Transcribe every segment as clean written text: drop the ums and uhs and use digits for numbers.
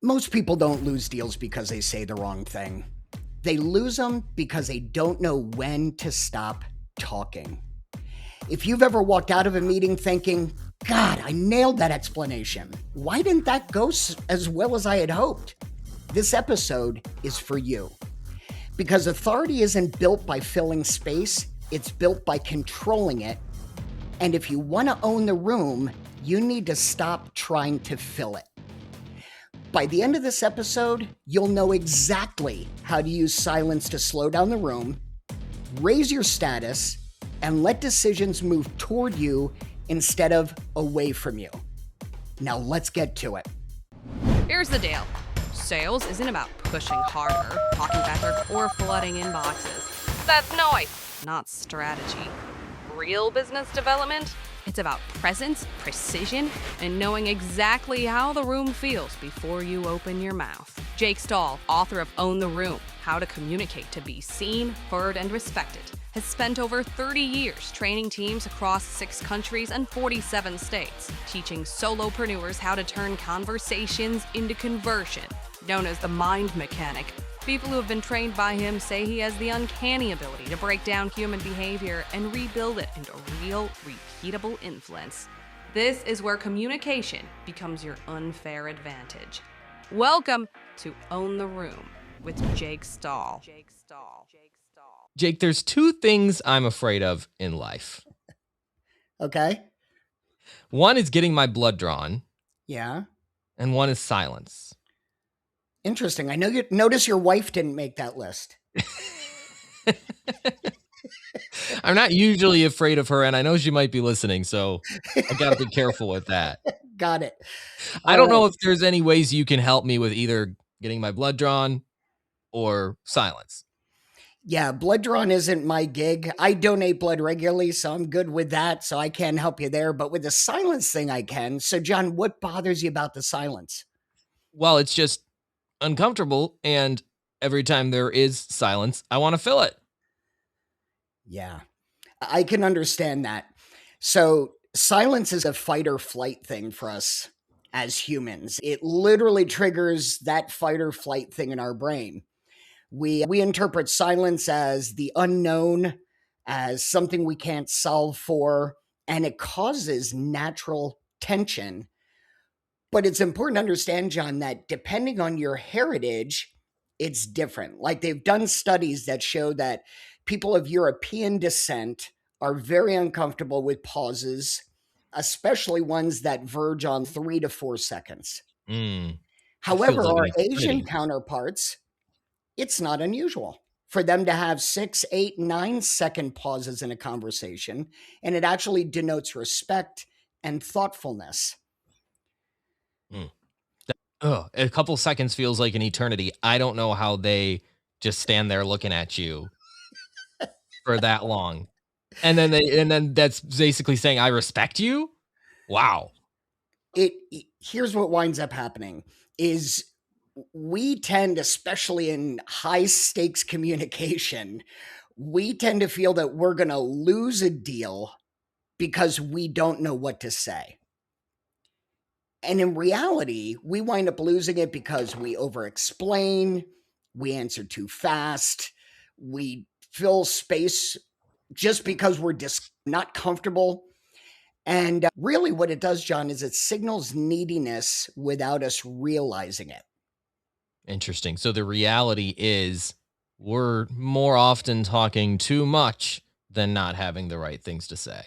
Most people don't lose deals because they say the wrong thing. They lose them because they don't know when to stop talking. If you've ever walked out of a meeting thinking, God, I nailed that explanation. Why didn't that go as well as I had hoped? This episode is for you. Because authority isn't built by filling space, it's built by controlling it. And if you want to own the room, you need to stop trying to fill it. By the end of this episode, you'll know exactly how to use silence to slow down the room, raise your status, and let decisions move toward you instead of away from you. Now let's get to it. Here's the deal. Sales isn't about pushing harder, talking better, or flooding inboxes. That's noise, not strategy. Real business development? It's about presence, precision, and knowing exactly how the room feels before you open your mouth. Jake Stahl, author of Own the Room, How to Communicate to Be Seen, Heard, and Respected, has spent over 30 years training teams across 6 countries and 47 states, teaching solopreneurs how to turn conversations into conversion. Known as the mind mechanic, people who have been trained by him say he has the uncanny ability to break down human behavior and rebuild it into real, repeatable influence. This is where communication becomes your unfair advantage. Welcome to Own the Room with Jake Stahl. Jake, there's 2 things I'm afraid of in life. Okay? One is getting my blood drawn, Yeah. and one is silence. Interesting. I know you notice your wife didn't make that list. I'm not usually afraid of her, and I know she might be listening, so I gotta be careful with that. Got it. I don't know if there's any ways you can help me with either getting my blood drawn or silence. Yeah, blood drawn isn't my gig. I donate blood regularly, so I'm good with that, so I can help you there. But with the silence thing, I can. So, John, what bothers you about the silence? Well, it's just uncomfortable, and every time there is silence, I want to fill it. Yeah, I can understand that. So silence is a fight or flight thing for us as humans. It literally triggers that fight or flight thing in our brain. We interpret silence as the unknown, as something we can't solve for, and it causes natural tension. But it's important to understand, John, that depending on your heritage, it's different. Like they've done studies that show that people of European descent are very uncomfortable with pauses, especially ones that verge on 3 to 4 seconds. However, like our an Asian eternity. counterparts, it's not unusual for them to have 6, 8, 9-second pauses in a conversation, and it actually denotes respect and thoughtfulness. A couple seconds feels like an eternity. I don't know how they just stand there looking at you for that long. And then that's basically saying I respect you? Wow. Here's what winds up happening is we tend, especially in high stakes communication, we tend to feel that we're going to lose a deal because we don't know what to say. And in reality, we wind up losing it because we over-explain, we answer too fast, we fill space just because we're not comfortable. And really what it does, John, is it signals neediness without us realizing it. Interesting. So the reality is we're more often talking too much than not having the right things to say.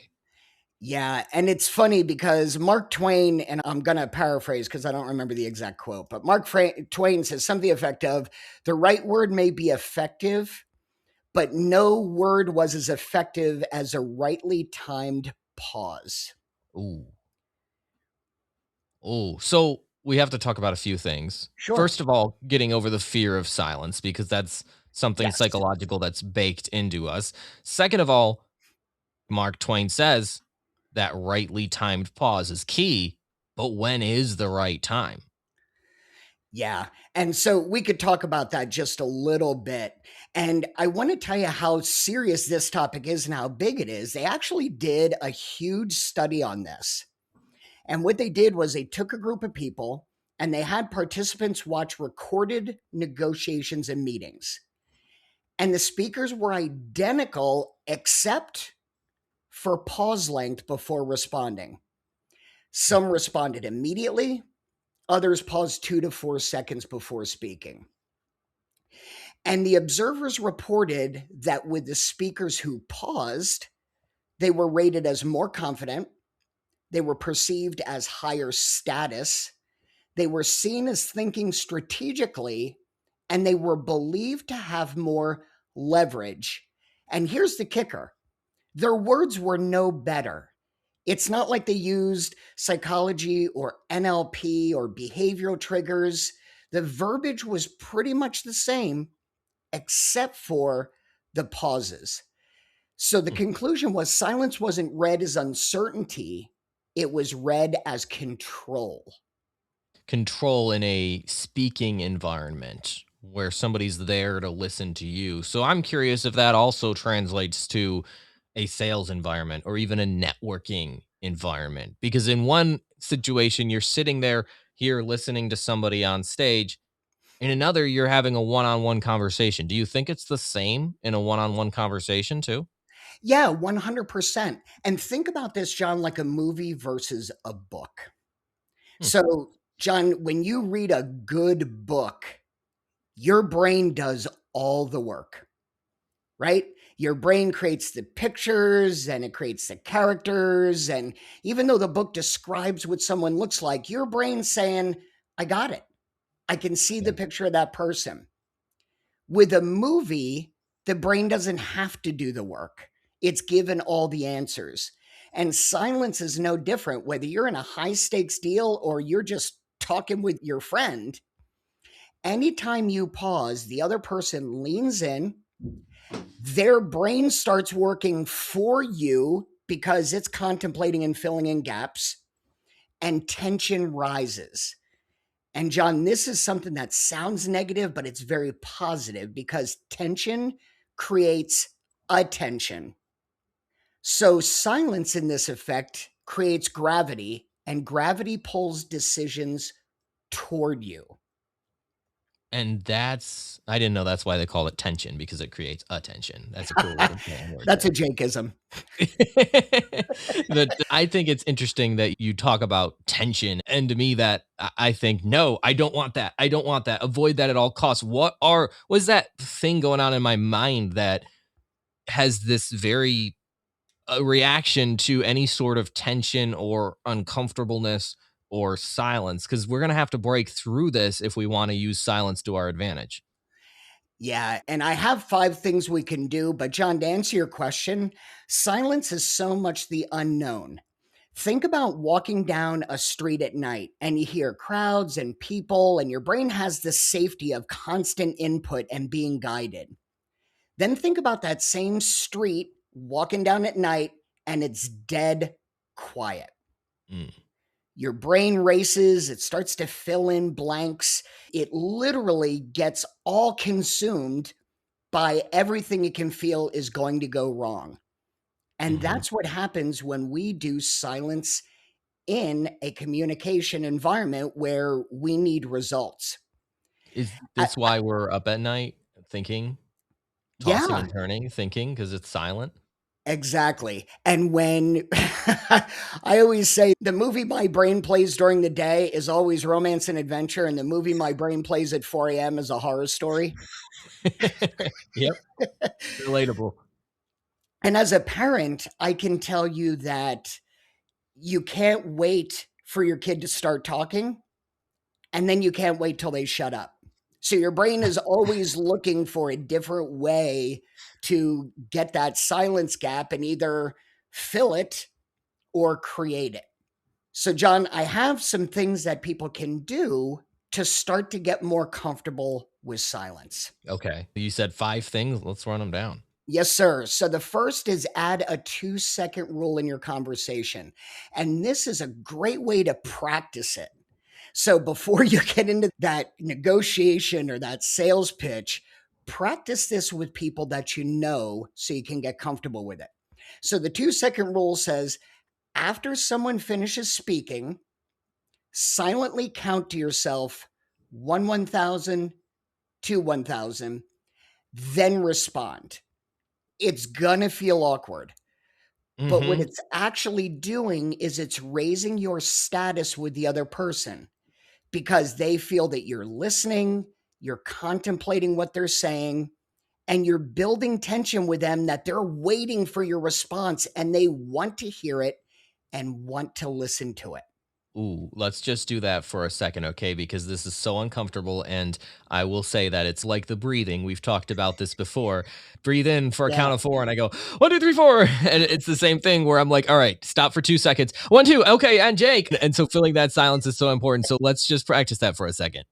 Yeah, and it's funny because Mark Twain, and I'm going to paraphrase because I don't remember the exact quote, but Mark Twain says something effect of, the right word may be effective, but no word was as effective as a rightly timed pause. Ooh. So we have to talk about a few things. Sure. First of all, getting over the fear of silence, because that's something Yes. psychological that's baked into us. Second of all, Mark Twain says that rightly timed pause is key, but when is the right time? Yeah. And so we could talk about that just a little bit. And I want to tell you how serious this topic is and how big it is. They actually did a huge study on this. And what they did was they took a group of people and they had participants watch recorded negotiations and meetings. And the speakers were identical except for pause length before responding. Some responded immediately, others paused 2 to 4 seconds before speaking. And the observers reported that with the speakers who paused, they were rated as more confident, they were perceived as higher status, they were seen as thinking strategically, and they were believed to have more leverage. And here's the kicker: their words were no better. It's not like they used psychology or NLP or behavioral triggers. The verbiage was pretty much the same, except for the pauses. So the conclusion was silence wasn't read as uncertainty, it was read as control. Control in a speaking environment where somebody's there to listen to you. So I'm curious if that also translates to a sales environment or even a networking environment. Because in one situation, you're sitting there here listening to somebody on stage. In another, you're having a one on one conversation. Do you think it's the same in a one on one conversation too? Yeah, 100%. And think about this, John, like a movie versus a book. Hmm. So, John, when you read a good book, your brain does all the work, right? Your brain creates the pictures and it creates the characters. And even though the book describes what someone looks like, your brain's saying, I got it. I can see the picture of that person. With a movie, the brain doesn't have to do the work. It's given all the answers. And silence is no different, whether you're in a high stakes deal or you're just talking with your friend. Anytime you pause, the other person leans in, their brain starts working for you because it's contemplating and filling in gaps, and tension rises. And John, this is something that sounds negative, but it's very positive because tension creates attention. So silence in this effect creates gravity, and gravity pulls decisions toward you. And I didn't know that's why they call it tension, because it creates attention. That's a cool little word. That's a Jakeism. I think it's interesting that you talk about tension. And to me, that I think, no, I don't want that. I don't want that. Avoid that at all costs. Was that thing going on in my mind that has this very reaction to any sort of tension or uncomfortableness or silence? Because we're going to have to break through this if we want to use silence to our advantage. Yeah, and I have 5 things we can do, but John, to answer your question, silence is so much the unknown. Think about walking down a street at night and you hear crowds and people, and your brain has the safety of constant input and being guided. Then think about that same street walking down at night and it's dead quiet. Mm. Your brain races, it starts to fill in blanks. It literally gets all consumed by everything it can feel is going to go wrong. And that's what happens when we do silence in a communication environment where we need results. Is this why we're up at night thinking, tossing Yeah, and turning, thinking because it's silent? exactly. And when I always say the movie my brain plays during the day is always romance and adventure, and the movie my brain plays at 4 a.m. is a horror story. Yep, relatable. And as a parent, I can tell you that you can't wait for your kid to start talking, and then you can't wait till they shut up. So your brain is always looking for a different way to get that silence gap and either fill it or create it. So, John, I have some things that people can do to start to get more comfortable with silence. Okay. You said 5 things. Let's run them down. Yes, sir. So the first is add a 2-second rule in your conversation. And this is a great way to practice it. So before you get into that negotiation or that sales pitch, practice this with people that you know so you can get comfortable with it. So the 2-second rule says, after someone finishes speaking, Silently count to yourself 1,000, 1,000, then respond. It's gonna feel awkward. But what it's actually doing is it's raising your status with the other person because they feel that you're listening, you're contemplating what they're saying, and you're building tension with them that they're waiting for your response and they want to hear it and want to listen to it. Ooh, let's just do that for a second, okay? Because this is so uncomfortable. And I will say that it's like the breathing. We've talked about this before. Breathe in for a Yeah. count of 4, and I go, 1, 2, 3, 4. And it's the same thing where I'm like, all right, stop for 2 seconds. 1, 2, okay, and Jake. And so filling that silence is so important. So let's just practice that for a second.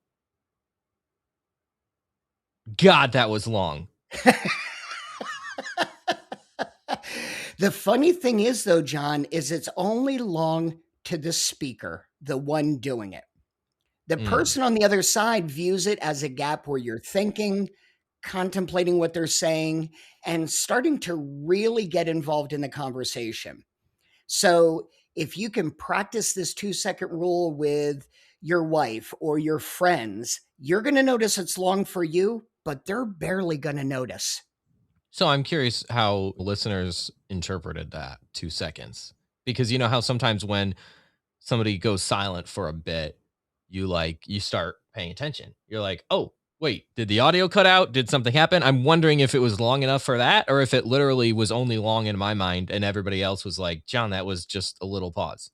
God, that was long. The funny thing is, though, John, is it's only long to the speaker, the one doing it. The person on the other side views it as a gap where you're thinking, contemplating what they're saying, and starting to really get involved in the conversation. So if you can practice this 2-second rule with your wife or your friends, you're going to notice it's long for you, but they're barely going to notice. So I'm curious how listeners interpreted that 2 seconds. Because you know how sometimes when somebody goes silent for a bit, you start paying attention. You're like, oh, wait, did the audio cut out? Did something happen? I'm wondering if it was long enough for that, or if it literally was only long in my mind and everybody else was like, John, that was just a little pause.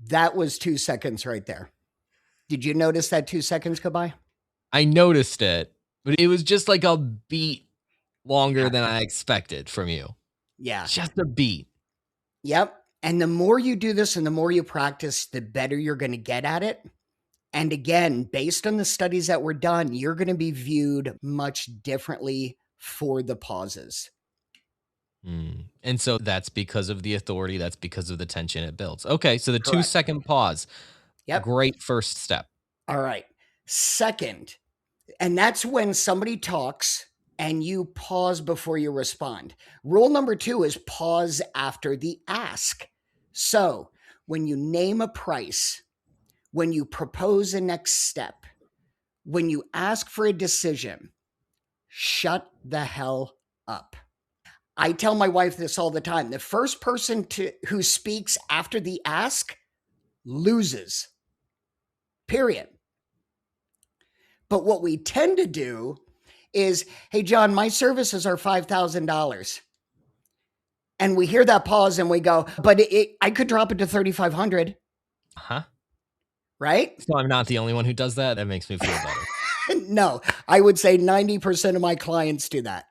That was 2 seconds right there. Did you notice that 2 seconds go by? I noticed it, but it was just like a beat longer than I expected from you. Yeah. Just a beat. Yep. And the more you do this and the more you practice, the better you're going to get at it. And again, based on the studies that were done, you're going to be viewed much differently for the pauses. And so that's because of the authority. That's because of the tension it builds. Okay, so the 2-second pause. Yep. Great first step. All right. Second, and that's when somebody talks and you pause before you respond. Rule number 2 is pause after the ask. So when you name a price, when you propose a next step, when you ask for a decision, shut the hell up. I tell my wife this all the time. The first person who speaks after the ask loses. Period. But what we tend to do is, hey, John, my services are $5,000. And we hear that pause and we go, but I could drop it to 3,500. Huh? Right? So I'm not the only one who does that. That makes me feel better. No, I would say 90% of my clients do that.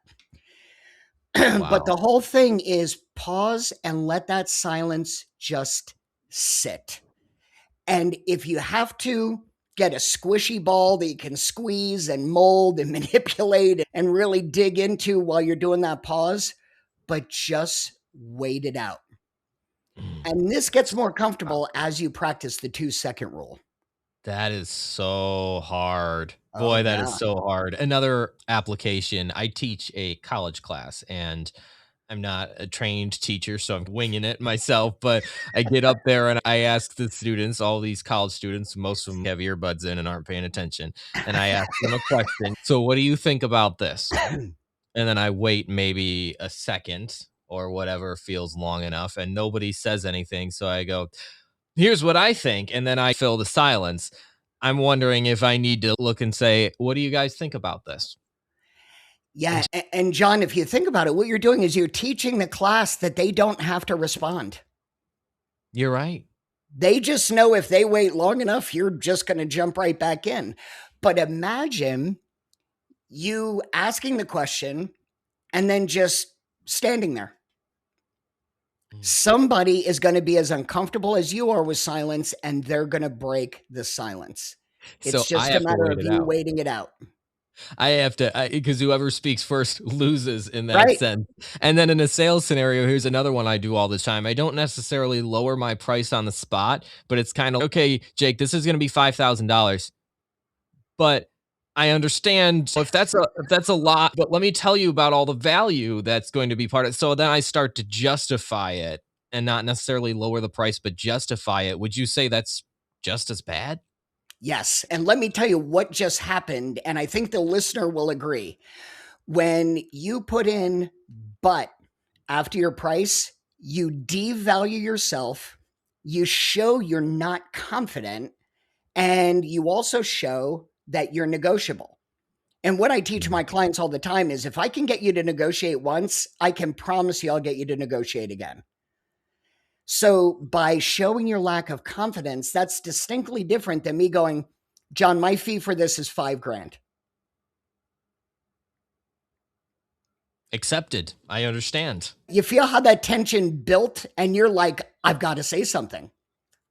Wow. But the whole thing is pause and let that silence just sit. And if you have to get a squishy ball that you can squeeze and mold and manipulate and really dig into while you're doing that pause, but just wait it out. And this gets more comfortable as you practice the 2-second rule. That is so hard. Boy, that is so hard. Another application. I teach a college class and I'm not a trained teacher, so I'm winging it myself, but I get up there and I ask the students, all these college students, most of them have earbuds in and aren't paying attention. And I ask them a question. So what do you think about this? And then I wait maybe a second or whatever feels long enough and nobody says anything. So I go, here's what I think. And then I fill the silence. I'm wondering if I need to look and say, what do you guys think about this? Yeah. And John, if you think about it, what you're doing is you're teaching the class that they don't have to respond. You're right. They just know if they wait long enough, you're just going to jump right back in. But imagine you asking the question and then just standing there. Somebody is going to be as uncomfortable as you are with silence, and they're going to break the silence. It's just a matter of you waiting it out. I have to, because whoever speaks first loses in that sense. And then in a sales scenario, here's another one I do all the time. I don't necessarily lower my price on the spot, but it's kind of, okay, Jake, this is going to be $5,000. But I understand if that's a lot, but let me tell you about all the value that's going to be part of it. So then I start to justify it and not necessarily lower the price, but justify it, would you say that's just as bad? Yes. And let me tell you what just happened. And I think the listener will agree. When you put in but after your price, you devalue yourself, you show you're not confident, and you also show that you're negotiable. And what I teach my clients all the time is if I can get you to negotiate once, I can promise you I'll get you to negotiate again. So by showing your lack of confidence, that's distinctly different than me going, John, my fee for this is $5,000. Accepted. I understand. You feel how that tension built, and you're like, I've got to say something.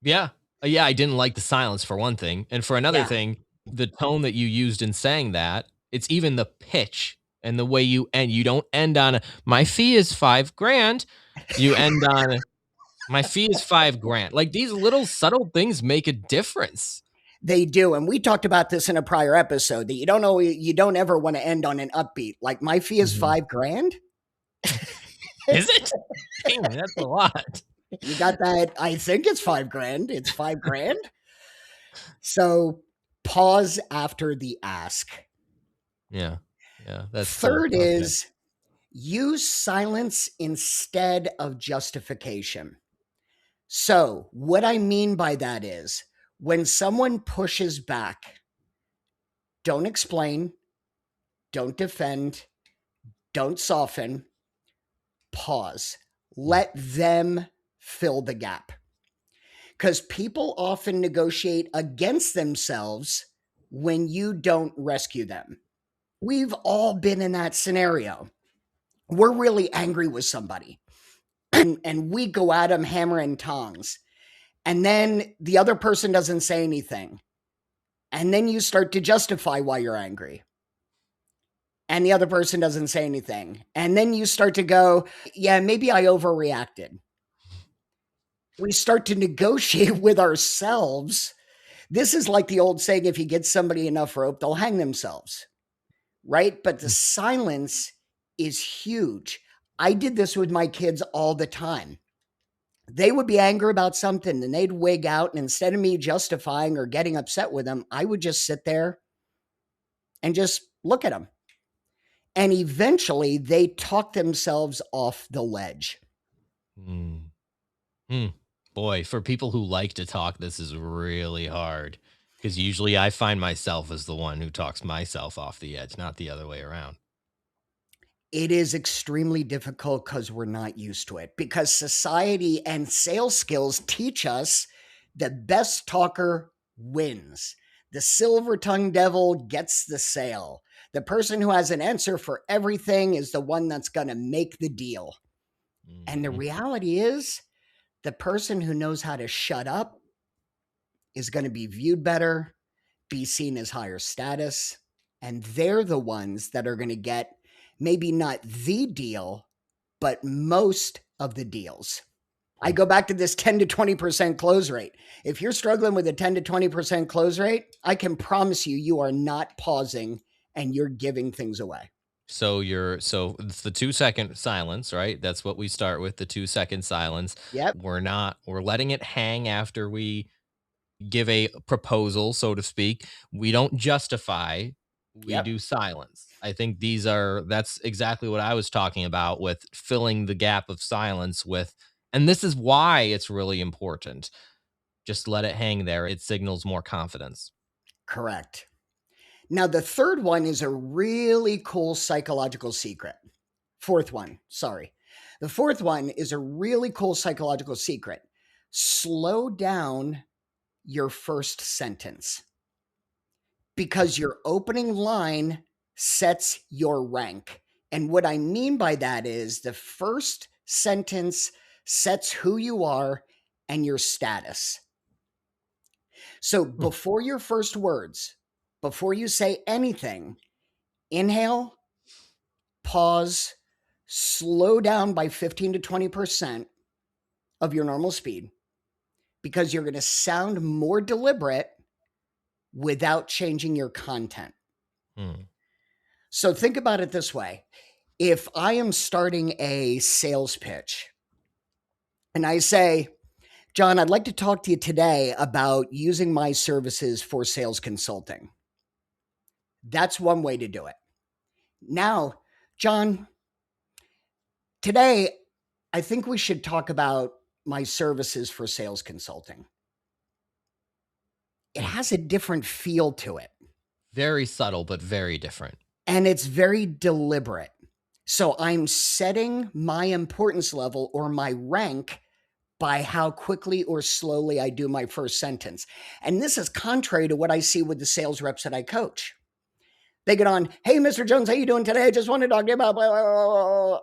Yeah. Yeah, I didn't like the silence for one thing. And for another Yeah. thing, the tone that you used in saying that, it's even the pitch and the way you end. You don't end on my fee is $5,000. You end on my fee is $5,000. Like these little subtle things make a difference. They do. And we talked about this in a prior episode that you don't ever want to end on an upbeat. Like my fee is $5,000. Is it? Dang, that's a lot. You got that? I think it's $5,000. It's $5,000. So pause after the ask. Yeah. Yeah. That's Third cool. Okay. is use silence instead of justification. So what I mean by that is when someone pushes back, don't explain, don't defend, don't soften, pause. Let them fill the gap. Because people often negotiate against themselves when you don't rescue them. We've all been in that scenario. We're really angry with somebody and we go at them hammer and tongs. And then the other person doesn't say anything. And then you start to justify why you're angry. And the other person doesn't say anything. And then you start to go, yeah, maybe I overreacted. We start to negotiate with ourselves. This is like the old saying, if you get somebody enough rope, they'll hang themselves, right? But the silence is huge. I did this with my kids all the time. They would be angry about something and they'd wig out. And instead of me justifying or getting upset with them, I would just sit there and just look at them. And eventually they talk themselves off the ledge. Boy, for people who like to talk, this is really hard because usually I find myself as the one who talks myself off the edge, not the other way around. It is extremely difficult because we're not used to it, because society and sales skills teach us the best talker wins. The silver-tongued devil gets the sale. The person who has an answer for everything is the one that's going to make the deal. And the reality is, the person who knows how to shut up is going to be viewed better, be seen as higher status, and they're the ones that are going to get maybe not the deal, but most of the deals. I go back to this 10 to 20% close rate. If you're struggling with a 10 to 20% close rate, I can promise you, you are not pausing and you're giving things away. So it's the 2-second silence, right? That's what we start with, the 2-second silence. Yep. We're letting it hang after we give a proposal, so to speak. We don't justify, we do silence. I think that's exactly what I was talking about with filling the gap of silence with, and this is why it's really important. Just let it hang there. It signals more confidence. Correct. Now, the third one is a really cool psychological secret. Fourth one, sorry. The fourth one is a really cool psychological secret. Slow down your first sentence, because your opening line sets your rank. And what I mean by that is the first sentence sets who you are and your status. So before your first words, before you say anything, inhale, pause, slow down by 15 to 20% of your normal speed, because you're going to sound more deliberate without changing your content. So think about it this way. If I am starting a sales pitch and I say, John, I'd like to talk to you today about using my services for sales consulting. That's one way to do it. Now, John, today, I think we should talk about my services for sales consulting. It has a different feel to it. Very subtle, but very different. And it's very deliberate. So I'm setting my importance level or my rank by how quickly or slowly I do my first sentence. And this is contrary to what I see with the sales reps that I coach. They get on, hey, Mr. Jones, how you doing today? I just want to talk to you about blah, blah, blah, blah.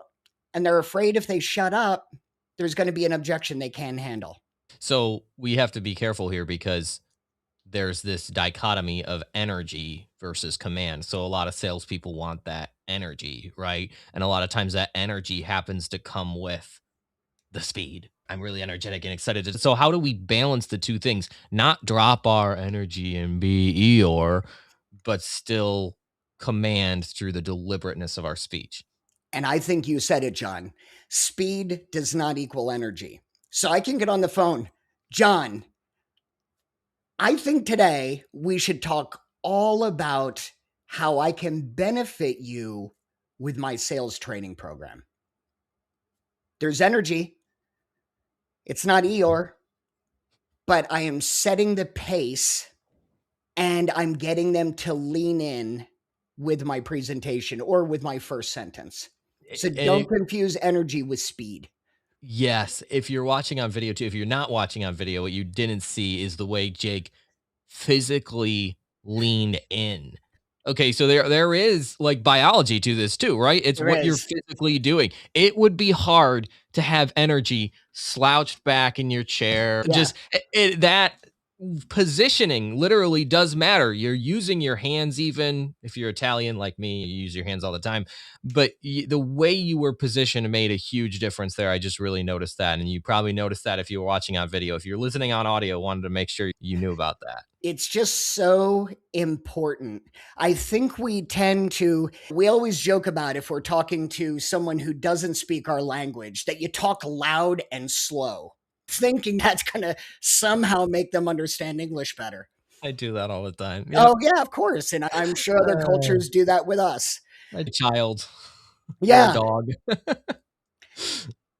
And they're afraid if they shut up, there's going to be an objection they can't handle. So we have to be careful here because there's this dichotomy of energy versus command. So a lot of salespeople want that energy, right? And a lot of times that energy happens to come with the speed. I'm really energetic and excited. So how do we balance the two things? Not drop our energy and be Eeyore, but still command through the deliberateness of our speech. And I think you said it, John. Speed does not equal energy. So I can get on the phone. John, I think today we should talk all about how I can benefit you with my sales training program. There's energy. It's not Eeyore, but I am setting the pace and I'm getting them to lean in with my presentation or with my first sentence. So don't confuse energy with speed. Yes. If you're watching on video too, if you're not watching on video, what you didn't see is the way Jake physically leaned in. Okay, so there is like biology to this too, right? It's There what you're is. physically doing. It would be hard to have energy slouched back in your chair. Yeah. Just that positioning literally does matter. You're using your hands, even if you're Italian like me, you use your hands all the time. But the way you were positioned made a huge difference there. I just really noticed that. And you probably noticed that if you were watching on video. If you're listening on audio, wanted to make sure you knew about that. It's just so important. I think we always joke about if we're talking to someone who doesn't speak our language, that you talk loud and slow, thinking that's going to somehow make them understand English better. I do that all the time. Yep. Oh, yeah, of course. And I'm sure other cultures do that with us. A child. Yeah. Or a dog.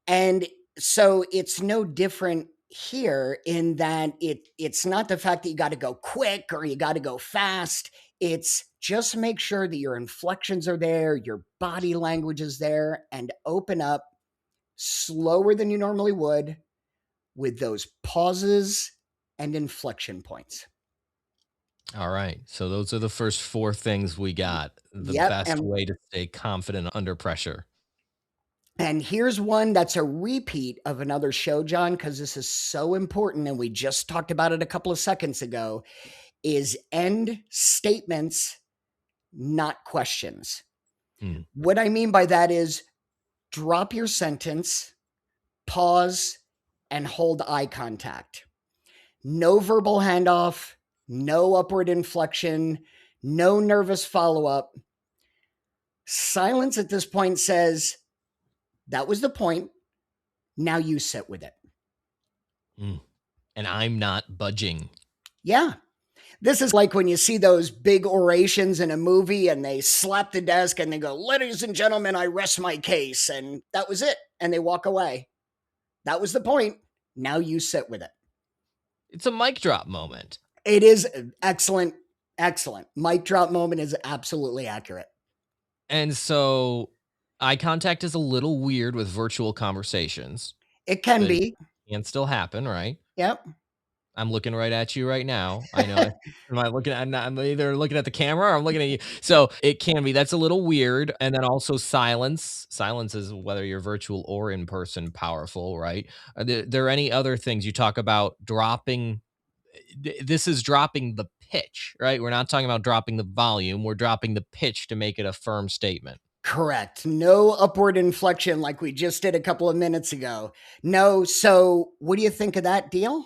And so it's no different here in that it's not the fact that you got to go quick or you got to go fast. It's just make sure that your inflections are there, your body language is there, and open up slower than you normally would with those pauses and inflection points. All right. So those are the first 4 things we got. The best way to stay confident under pressure. And here's one that's a repeat of another show, John, because this is so important. And we just talked about it a couple of seconds ago, is end statements, not questions. What I mean by that is drop your sentence, pause, and hold eye contact. No verbal handoff, no upward inflection, no nervous follow-up. Silence at this point says, that was the point. Now you sit with it. And I'm not budging. Yeah. This is like when you see those big orations in a movie and they slap the desk and they go, ladies and gentlemen, I rest my case. And that was it. And they walk away. That was the point. Now you sit with it. It's a mic drop moment. It is excellent. Excellent. Mic drop moment is absolutely accurate. And so eye contact is a little weird with virtual conversations. It can be. It can still happen, right? Yep. I'm looking right at you right now. I know. I'm either looking at the camera or I'm looking at you. So it can be. That's a little weird. And then also silence. Silence is whether you're virtual or in person powerful, right? Are there any other things you talk about dropping? This is dropping the pitch, right? We're not talking about dropping the volume. We're dropping the pitch to make it a firm statement. Correct. No upward inflection like we just did a couple of minutes ago. No. So what do you think of that deal?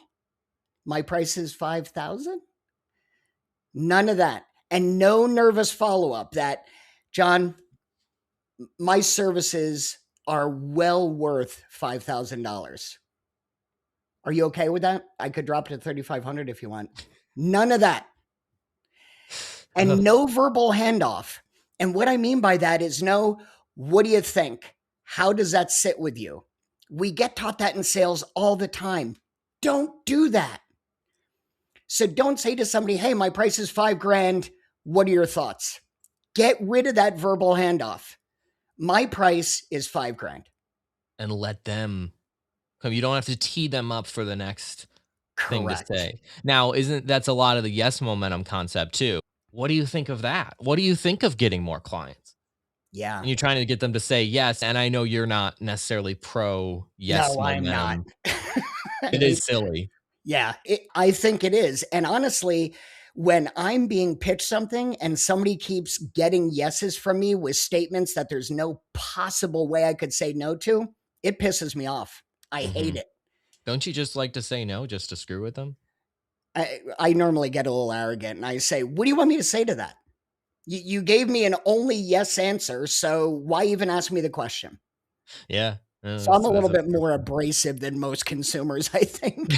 My price is $5,000. None of that. And no nervous follow-up that, John, my services are well worth $5,000. Are you okay with that? I could drop it to 3,500 if you want. None of that. And no verbal handoff. And what I mean by that is no, what do you think? How does that sit with you? We get taught that in sales all the time. Don't do that. So don't say to somebody, hey, my price is $5,000. What are your thoughts? Get rid of that verbal handoff. My price is $5,000. And let them come. You don't have to tee them up for the next thing to say. Now, that's a lot of the yes momentum concept too. What do you think of that? What do you think of getting more clients? Yeah. And you're trying to get them to say yes. And I know you're not necessarily pro yes momentum. I'm not. It is silly. Yeah, I think it is. And honestly, when I'm being pitched something and somebody keeps getting yeses from me with statements that there's no possible way I could say no to, it pisses me off. I hate it. Don't you just like to say no just to screw with them? I normally get a little arrogant and I say, what do you want me to say to that? You gave me an only yes answer, so why even ask me the question? Yeah. So I'm a little bit more abrasive than most consumers, I think.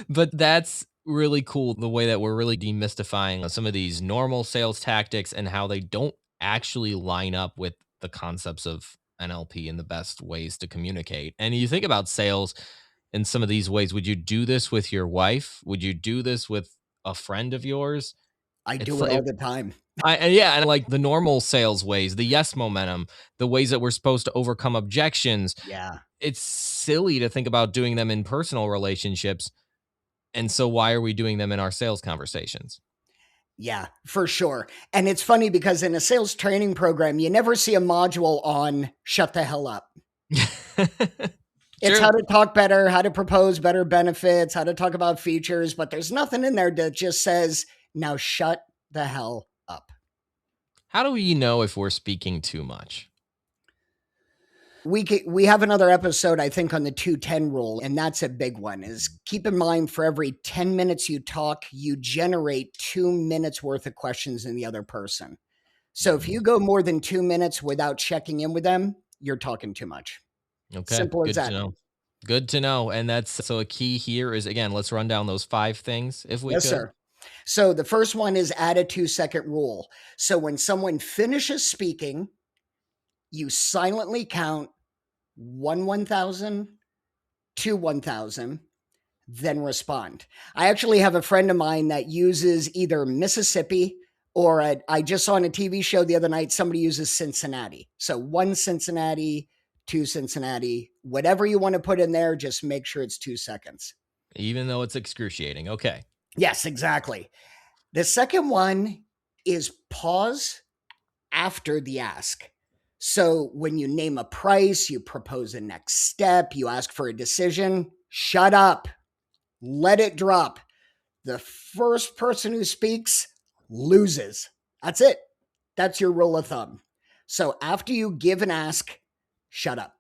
But that's really cool, the way that we're really demystifying some of these normal sales tactics and how they don't actually line up with the concepts of NLP and the best ways to communicate. And you think about sales in some of these ways. Would you do this with your wife? Would you do this with a friend of yours? I do it all the time. And like the normal sales ways, the yes momentum, the ways that we're supposed to overcome objections. Yeah. It's silly to think about doing them in personal relationships. And so why are we doing them in our sales conversations? Yeah, for sure. And it's funny because in a sales training program, you never see a module on shut the hell up. It's how to talk better, how to propose better benefits, how to talk about features, but there's nothing in there that just says, now shut the hell up. How do we know if we're speaking too much? We have another episode, I think, on the 2-10 rule, and that's a big one, is keep in mind for every 10 minutes you talk, you generate 2 minutes worth of questions in the other person. So if you go more than 2 minutes without checking in with them, you're talking too much. Okay. Simple as Good that. to know. Good to know. And that's so a key here is, again, let's run down those 5 things if we could. Yes, sir. So the first one is add a 2-second rule. So when someone finishes speaking, you silently count 1,000, 1,000, then respond. I actually have a friend of mine that uses either Mississippi or I just saw on a TV show the other night, somebody uses Cincinnati. So 1 Cincinnati, 2 Cincinnati, whatever you want to put in there, just make sure it's 2 seconds. Even though it's excruciating. Okay. Yes, exactly. The second one is pause after the ask. So when you name a price, you propose a next step, you ask for a decision, shut up, let it drop. The first person who speaks loses. That's it. That's your rule of thumb. So after you give and ask, shut up.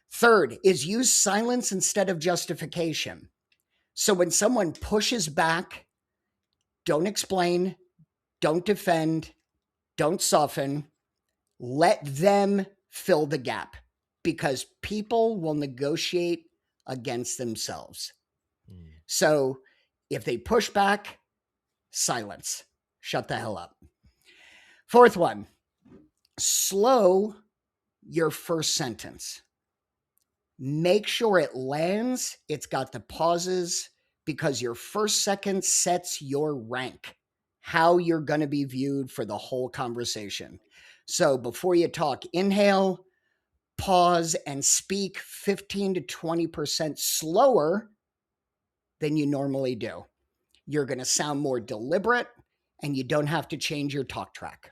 Third is use silence instead of justification. So when someone pushes back, don't explain, don't defend, don't soften. Let them fill the gap because people will negotiate against themselves. So if they push back, silence, shut the hell up. Fourth one, slow your first sentence. Make sure it lands. It's got the pauses because your first sentence sets your rank, how you're going to be viewed for the whole conversation. So before you talk, inhale, pause, and speak 15 to 20% slower than you normally do. You're going to sound more deliberate and you don't have to change your talk track.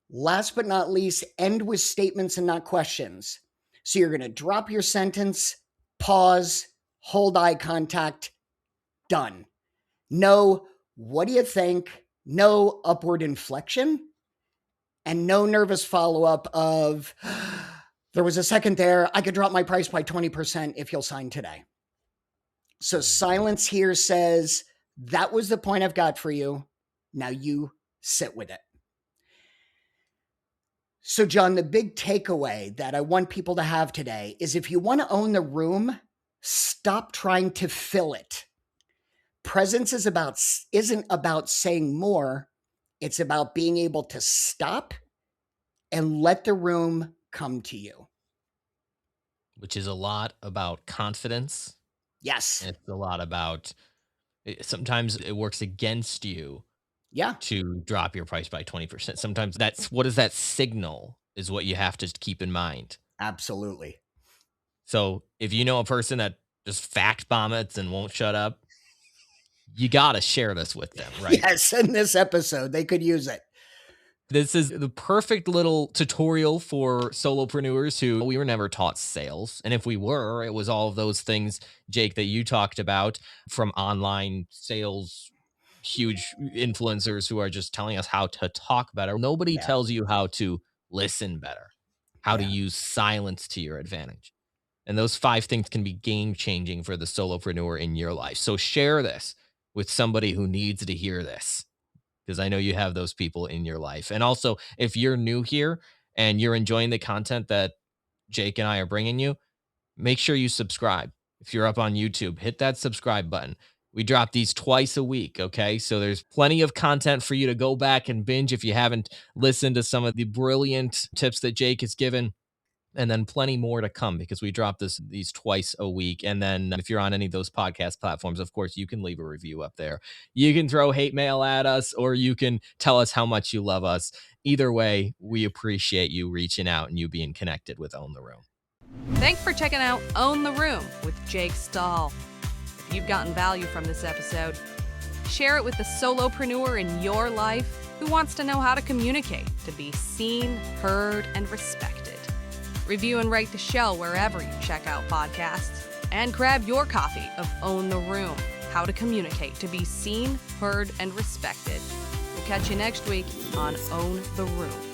Last but not least, end with statements and not questions. So you're going to drop your sentence, pause, hold eye contact, done. No, what do you think? No upward inflection and no nervous follow-up of, there was a second there, I could drop my price by 20% if you'll sign today. So silence here says, that was the point I've got for you. Now you sit with it. So, John, the big takeaway that I want people to have today is if you want to own the room, stop trying to fill it. Presence isn't about saying more. It's about being able to stop and let the room come to you. Which is a lot about confidence. Yes. And it's a lot about sometimes it works against you Yeah. to drop your price by 20%. Sometimes what does that signal is what you have to keep in mind. Absolutely. So if you know a person that just fact vomits and won't shut up, you got to share this with them, right? Yes, in this episode, they could use it. This is the perfect little tutorial for solopreneurs who we were never taught sales. And if we were, it was all of those things, Jake, that you talked about from online sales, huge influencers who are just telling us how to talk better. Nobody Yeah. tells you how to listen better, how to Yeah. use silence to your advantage. And those 5 things can be game changing for the solopreneur in your life. So share this with somebody who needs to hear this, because I know you have those people in your life. And also, if you're new here and you're enjoying the content that Jake and I are bringing you, make sure you subscribe. If you're up on YouTube, hit that subscribe button. We drop these twice a week, okay? So there's plenty of content for you to go back and binge if you haven't listened to some of the brilliant tips that Jake has given. And then plenty more to come because we drop these twice a week. And then if you're on any of those podcast platforms, of course, you can leave a review up there. You can throw hate mail at us, or you can tell us how much you love us. Either way, we appreciate you reaching out and you being connected with Own the Room. Thanks for checking out Own the Room with Jake Stahl. If you've gotten value from this episode, share it with the solopreneur in your life who wants to know how to communicate to be seen, heard, and respected. Review and rate the show wherever you check out podcasts. And grab your copy of Own the Room, How to Communicate to be Seen, Heard, and Respected. We'll catch you next week on Own the Room.